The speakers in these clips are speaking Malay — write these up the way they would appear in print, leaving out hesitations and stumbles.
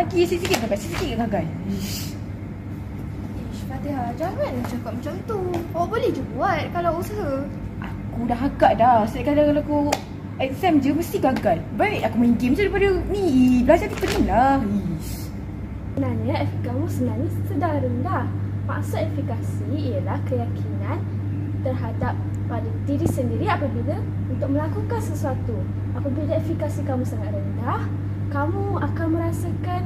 lagi. Sikit-sikit gagal. Sikit-sikit gagal. Fatihah, jangan cakap macam tu. Awak boleh je buat kalau usaha. Aku dah agak dah. Setiap kali kalau aku exam je mesti gagal. Baik aku main game je daripada ni. Belajar kita ni lah. Sebenarnya efek kamu sebenarnya sedang rendah. Maksud efikasi ialah keyakinan terhadap pada diri sendiri apabila untuk melakukan sesuatu. Apabila efikasi kamu sangat rendah, kamu akan merasakan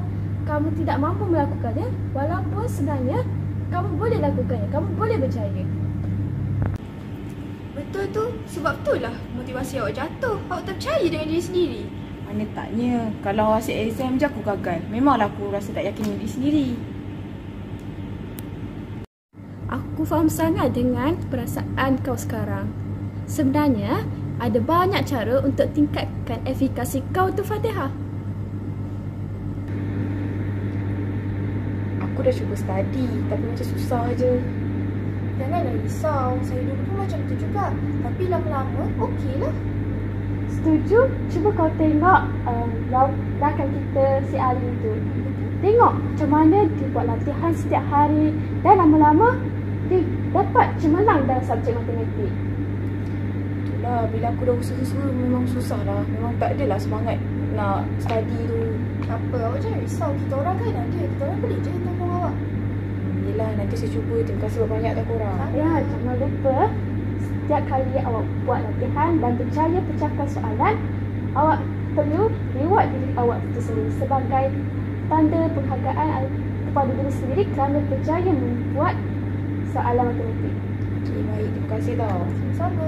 kamu tidak mampu melakukannya walaupun sebenarnya kamu boleh lakukannya, kamu boleh berjaya. Betul tu, sebab itulah motivasi awak jatuh. Awak tak percaya dengan diri sendiri. Mana taknya, kalau hasil exam je aku gagal. Memanglah aku rasa tak yakin dengan diri sendiri. Aku faham sangat dengan perasaan kau sekarang. Sebenarnya, ada banyak cara untuk tingkatkan efikasi kau tu, Fatihah. Aku dah cuba study tapi macam susah je. Janganlah risau, saya dulu pun macam tu juga. Tapi lama-lama, okeylah. Setuju? Cuba kau tengok rakan kita si Ali tu. Tengok macam mana dia buat latihan setiap hari. Dan lama-lama, dia dapat cemerlang dalam subjek matematik. Itulah, bila aku dah usaha-usaha memang susah lah. Memang tak adalah semangat nak study tu. Apa, awak jangan risau. Kita orang kan ada. Kita orang boleh je tolong awak. Yelah, nanti saya cuba. Terima kasih banyak tak korang. Ya, jangan lupa setiap kali awak buat latihan dan berjaya pecahkan soalan, awak perlu reward diri awak itu sendiri sebagai tanda penghargaan kepada diri sendiri kerana berjaya membuat soalan matematik. Okey, baik. Terima kasih tau. Sama-sama.